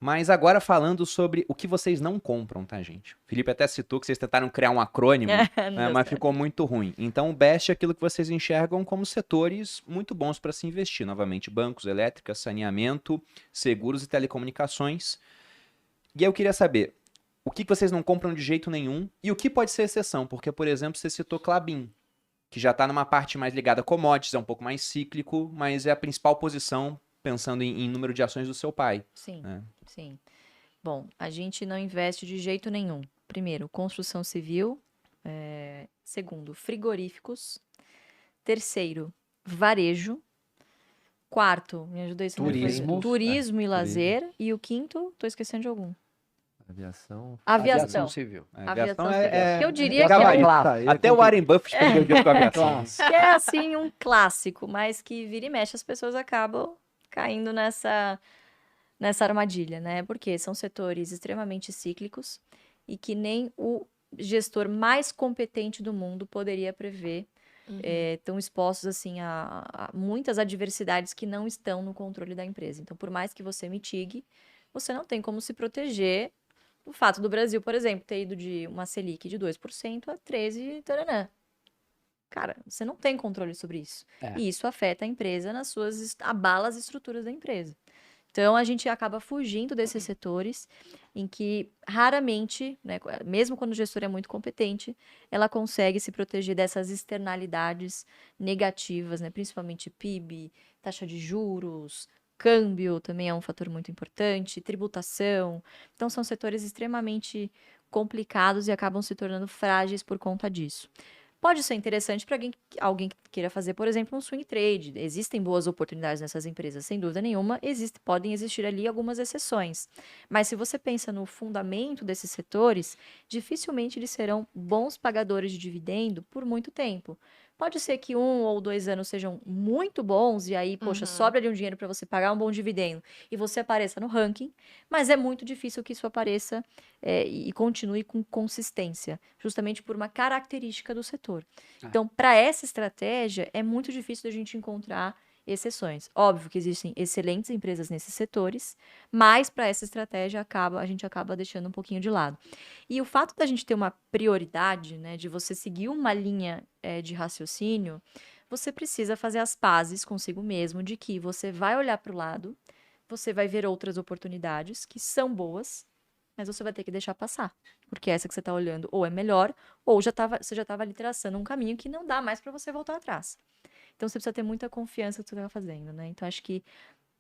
Mas agora falando sobre o que vocês não compram, tá, gente? O Felipe até citou que vocês tentaram criar um acrônimo, Não né, deu mas certo. ficou muito ruim. Então, o BEST é aquilo que vocês enxergam como setores muito bons para se investir. Novamente, bancos, elétricas, saneamento, seguros e telecomunicações. E aí eu queria saber, o que vocês não compram de jeito nenhum e o que pode ser exceção? Porque, por exemplo, você citou Klabin, que já está numa parte mais ligada a commodities, é um pouco mais cíclico, mas é a principal posição pensando em número de ações do seu pai, Sim, né? sim. Bom, a gente não investe de jeito nenhum. Primeiro, construção civil. Segundo, frigoríficos. Terceiro, varejo. Quarto, me ajuda aí se não for. Turismo. Turismo e Turismo. lazer. E o quinto, tô esquecendo de algum. Aviação. Aviação Aviação. civil. A Aviação aviação civil. Que eu é diria que é gabarito. Clássico. Até o Warren Buffett perdeu dinheiro com a aviação. Clássico. que é assim um clássico, mas que vira e mexe as pessoas acabam caindo nessa armadilha, né? Porque são setores extremamente cíclicos e que nem o gestor mais competente do mundo poderia prever. Estão expostos assim a muitas adversidades que não estão no controle da empresa. Então, por mais que você mitigue, você não tem como se proteger do fato do Brasil, por exemplo, ter ido de uma Selic de 2% a 13%, taranã. Cara, você não tem controle sobre isso. É. E isso afeta a empresa nas suas, abala as estruturas da empresa. Então, a gente acaba fugindo desses setores em que raramente, né, mesmo quando o gestor é muito competente, ela consegue se proteger dessas externalidades negativas, né, principalmente PIB, taxa de juros, câmbio também é um fator muito importante, tributação. Então, são setores extremamente complicados e acabam se tornando frágeis por conta disso. Pode ser interessante para alguém que queira fazer, por exemplo, um swing trade. Existem boas oportunidades nessas empresas, sem dúvida nenhuma. Podem existir ali algumas exceções. Mas se você pensa no fundamento desses setores, dificilmente eles serão bons pagadores de dividendo por muito tempo. Pode ser que 1 ou 2 anos sejam muito bons e aí, poxa, sobra ali um dinheiro para você pagar um bom dividendo e você apareça no ranking, mas é muito difícil que isso apareça e continue com consistência, justamente por uma característica do setor. Então, para essa estratégia, é muito difícil da gente encontrar exceções. Óbvio que existem excelentes empresas nesses setores, mas para essa estratégia a gente acaba deixando um pouquinho de lado. E o fato da gente ter uma prioridade, né, de você seguir uma linha de raciocínio, você precisa fazer as pazes consigo mesmo de que você vai olhar para o lado, você vai ver outras oportunidades que são boas, mas você vai ter que deixar passar. Porque essa que você está olhando ou é melhor, ou você já estava ali traçando um caminho que não dá mais para você voltar atrás. Então você precisa ter muita confiança no que você está fazendo, né? Então acho que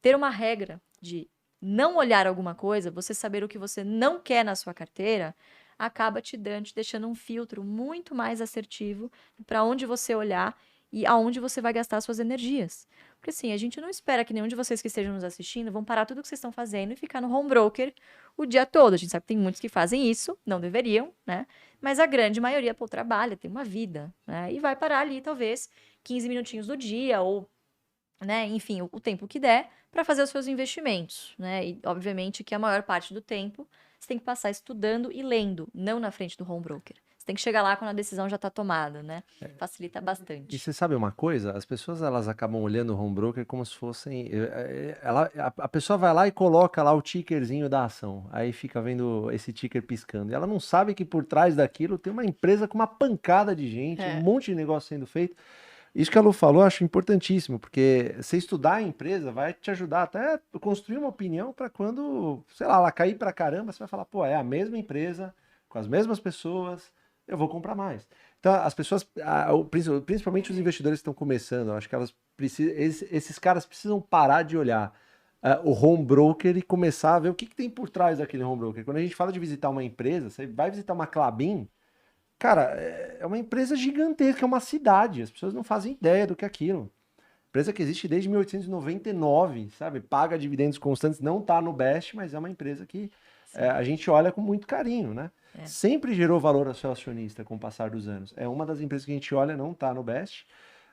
ter uma regra de não olhar alguma coisa, você saber o que você não quer na sua carteira, acaba te deixando um filtro muito mais assertivo para onde você olhar e aonde você vai gastar suas energias. Porque assim, a gente não espera que nenhum de vocês que estejam nos assistindo vão parar tudo o que vocês estão fazendo e ficar no home broker o dia todo. A gente sabe que tem muitos que fazem isso, não deveriam, né? Mas a grande maioria, pô, trabalha, tem uma vida, né? E vai parar ali, talvez, 15 minutinhos do dia ou, né, enfim, o tempo que der para fazer os seus investimentos, né? E obviamente que a maior parte do tempo você tem que passar estudando e lendo, não na frente do home broker. Você tem que chegar lá quando a decisão já está tomada, né? Facilita E bastante. você sabe uma coisa? As pessoas elas acabam olhando o home broker como se fossem. A pessoa vai lá e coloca lá o tickerzinho da ação. Aí fica vendo esse ticker piscando. E ela não sabe que por trás daquilo tem uma empresa com uma pancada de gente, um monte de negócio sendo feito. Isso que a Lu falou, eu acho importantíssimo, porque você estudar a empresa vai te ajudar até a construir uma opinião para quando, sei lá, ela cair pra caramba, você vai falar, pô, é a mesma empresa, com as mesmas pessoas, eu vou comprar mais. Então, as pessoas, principalmente os investidores que estão começando, eu acho que elas precisam, esses caras precisam parar de olhar o home broker e começar a ver o que tem por trás daquele home broker. Quando a gente fala de visitar uma empresa, você vai visitar uma Klabin, cara, é uma empresa gigantesca, é uma cidade. As pessoas não fazem ideia do que é aquilo. Empresa que existe desde 1899, sabe? Paga dividendos constantes, não tá no Best, mas é uma empresa que a gente olha com muito carinho, né? Sempre gerou valor ao seu acionista com o passar dos anos. É uma das empresas que a gente olha, não tá no Best,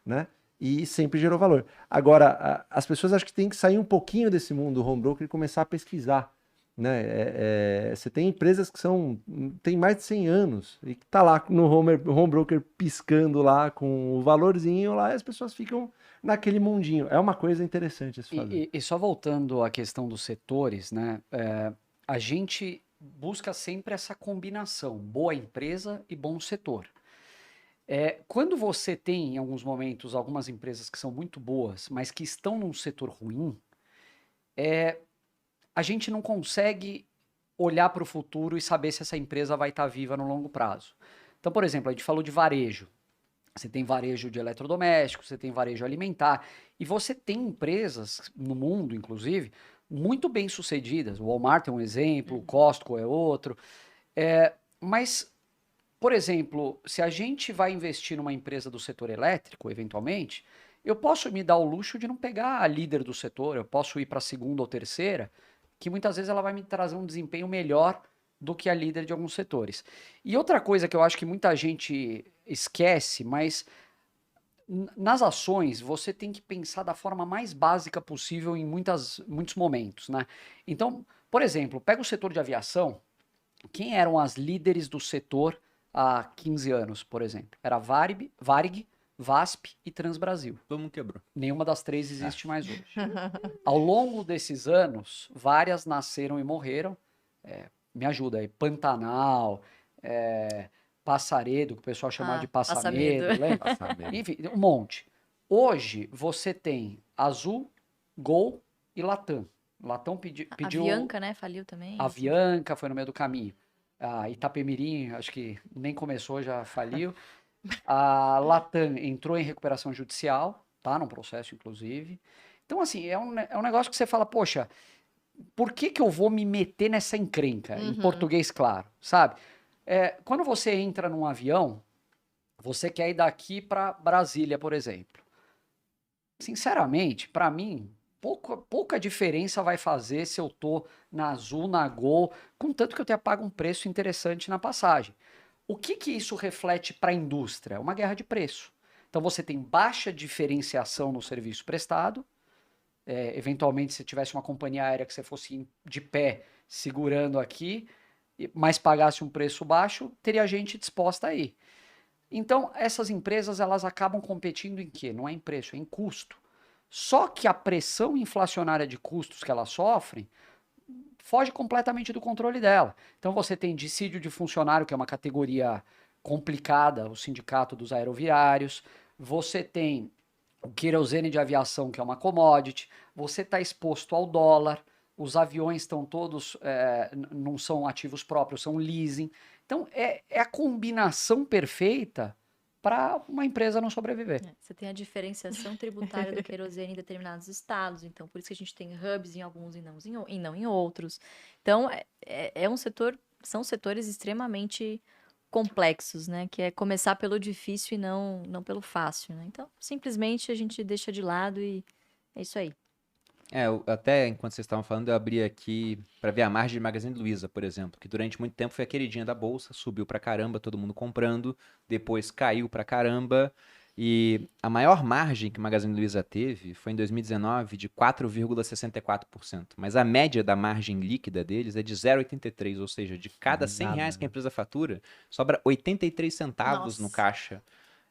né? E sempre gerou valor. Agora, as pessoas acho que tem que sair um pouquinho desse mundo do home broker e começar a pesquisar. né? Você tem empresas que tem mais de 100 anos e que tá lá no home broker piscando lá com o valorzinho lá e as pessoas ficam naquele mundinho. É uma coisa interessante a se fazer. E só voltando à questão dos setores, né? A gente busca sempre essa combinação, boa empresa e bom setor. Quando você tem, em alguns momentos, algumas empresas que são muito boas, mas que estão num setor ruim, a gente não consegue olhar para o futuro e saber se essa empresa vai estar viva no longo prazo. Então, por exemplo, a gente falou de varejo. Você tem varejo de eletrodomésticos, você tem varejo alimentar, e você tem empresas no mundo, inclusive, muito bem sucedidas. O Walmart é um exemplo, o Costco é outro. Mas, por exemplo, se a gente vai investir numa empresa do setor elétrico, eventualmente, eu posso me dar o luxo de não pegar a líder do setor, eu posso ir para a segunda ou terceira, que muitas vezes ela vai me trazer um desempenho melhor do que a líder de alguns setores. E outra coisa que eu acho que muita gente esquece, mas nas ações você tem que pensar da forma mais básica possível em muitos momentos, né? Então, por exemplo, pega o setor de aviação, quem eram as líderes do setor há 15 anos, por exemplo? Era Varig, VASP e Transbrasil. Todo mundo quebrou. Nenhuma das três existe mais hoje. Ao longo desses anos, várias nasceram e morreram. Me ajuda aí. Pantanal, Passaredo, que o pessoal chamava de Passamedo, lembra? Passamedo. Enfim, um monte. Hoje, você tem Azul, Gol e Latam. Latam pediu... A Avianca, né? Faliu também. A Avianca foi no meio do caminho. A Itapemirim, acho que nem começou, já faliu. A Latam entrou em recuperação judicial, tá num processo, inclusive. Então, assim, é um negócio que você fala, poxa, por que eu vou me meter nessa encrenca? Em português claro, sabe? Quando você entra num avião, você quer ir daqui para Brasília, por exemplo. Sinceramente, para mim, pouca diferença vai fazer se eu tô na Azul, na Gol, contanto que eu tenha pago um preço interessante na passagem. O que isso reflete para a indústria? Uma guerra de preço. Então você tem baixa diferenciação no serviço prestado. Eventualmente, se tivesse uma companhia aérea que você fosse de pé segurando aqui, mas pagasse um preço baixo, teria gente disposta a ir. Então, essas empresas elas acabam competindo em quê? Não é em preço, é em custo. Só que a pressão inflacionária de custos que elas sofrem foge completamente do controle dela. Então você tem dissídio de funcionário, que é uma categoria complicada, o sindicato dos aeroviários, você tem o querosene de aviação, que é uma commodity, você está exposto ao dólar, os aviões estão todos, não são ativos próprios, são leasing. Então é a combinação perfeita para uma empresa não sobreviver. Você tem a diferenciação tributária do querosene em determinados estados, então por isso que a gente tem hubs em alguns e não em outros. Então são setores extremamente complexos, né? Que é começar pelo difícil e não pelo fácil, né? Então simplesmente a gente deixa de lado e é isso aí. Até enquanto vocês estavam falando, eu abri aqui para ver a margem de Magazine Luiza, por exemplo, que durante muito tempo foi a queridinha da bolsa, subiu pra caramba, todo mundo comprando, depois caiu pra caramba, e a maior margem que Magazine Luiza teve foi em 2019 de 4,64%, mas a média da margem líquida deles é de 0,83, ou seja, de cada 100 reais que a empresa fatura, sobra 83 centavos no caixa.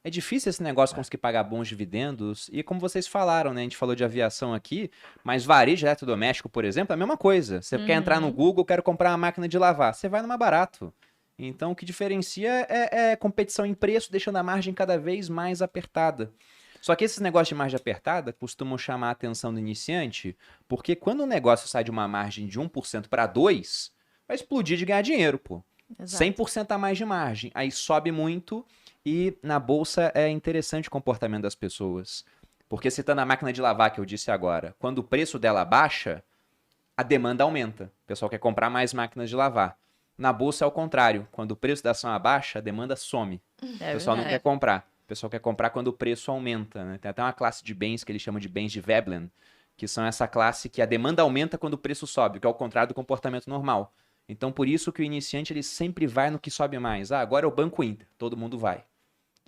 É difícil esse negócio conseguir pagar bons dividendos. E como vocês falaram, né? A gente falou de aviação aqui, mas varejo eletrodoméstico, por exemplo, é a mesma coisa. Você quer entrar no Google, quero comprar uma máquina de lavar. Você vai no mais barato. Então, o que diferencia é competição em preço, deixando a margem cada vez mais apertada. Só que esses negócios de margem apertada costumam chamar a atenção do iniciante, porque quando o negócio sai de uma margem de 1% para 2%, vai explodir de ganhar dinheiro, pô. Exato. 100% a mais de margem. Aí sobe muito. E na bolsa é interessante o comportamento das pessoas. Porque citando a máquina de lavar que eu disse agora, quando o preço dela baixa, a demanda aumenta. O pessoal quer comprar mais máquinas de lavar. Na bolsa é o contrário. Quando o preço da ação abaixa, a demanda some. O pessoal não quer comprar. O pessoal quer comprar quando o preço aumenta, né? Tem até uma classe de bens que eles chamam de bens de Veblen, que são essa classe que a demanda aumenta quando o preço sobe, que é o contrário do comportamento normal. Então, por isso que o iniciante ele sempre vai no que sobe mais. Agora é o Banco Inter. Todo mundo vai.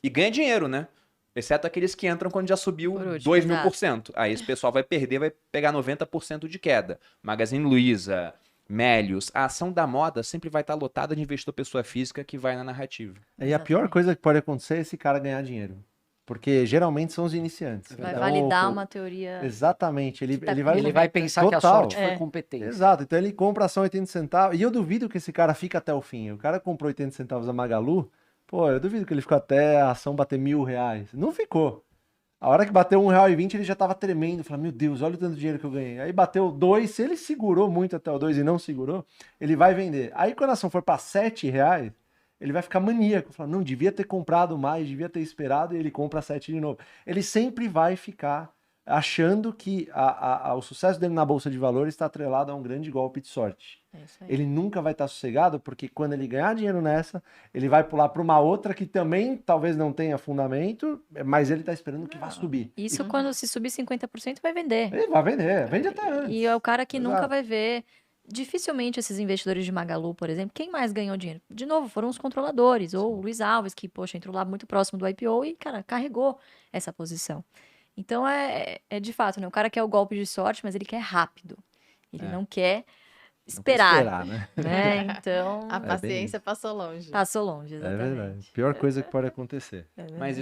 E ganha dinheiro, né? Exceto aqueles que entram quando já subiu 2.000%. Aí esse pessoal vai perder, vai pegar 90% de queda. Magazine Luiza, Melios, a ação da moda sempre vai estar lotada de investidor pessoa física que vai na narrativa. E a pior Exatamente. coisa que pode acontecer é esse cara ganhar dinheiro. Porque geralmente são os iniciantes. Vai Então, validar uma teoria. Exatamente. Ele, que tá ele vai. Ele vai pensar que a Total. sorte foi É. competência. Exato. Então ele compra ação 80 centavos. E eu duvido que esse cara fique até o fim. O cara comprou 80 centavos da Magalu. Pô, eu duvido que ele ficou até a ação bater R$1.000. Não ficou. A hora que bateu R$1,20, ele já tava tremendo. Falando, meu Deus, olha o tanto de dinheiro que eu ganhei. Aí bateu 2, se ele segurou muito até o 2 e não segurou, ele vai vender. Aí quando a ação for para R$7, ele vai ficar maníaco. Falar, não, devia ter comprado mais, devia ter esperado, e ele compra 7 de novo. Ele sempre vai ficar achando que o sucesso dele na Bolsa de Valores está atrelado a um grande golpe de sorte. É isso aí. Ele nunca vai estar sossegado, porque quando ele ganhar dinheiro nessa, ele vai pular para uma outra que também talvez não tenha fundamento, mas ele está esperando que vá subir. Isso quando se subir 50% vai vender. Ele vai vender, vende até antes. E é o cara que nunca Exato. vai ver. Dificilmente esses investidores de Magalu, por exemplo, quem mais ganhou dinheiro? De novo, foram os controladores, ou o Luiz Alves, que, poxa, entrou lá muito próximo do IPO e, cara, carregou essa posição. Então, é de fato, né? O cara quer o golpe de sorte, mas ele quer rápido. Ele não quer Não quer esperar, né? né? Então, A bem paciência passou longe. passou longe, É exatamente. verdade. Pior coisa que pode acontecer. É verdade. Mas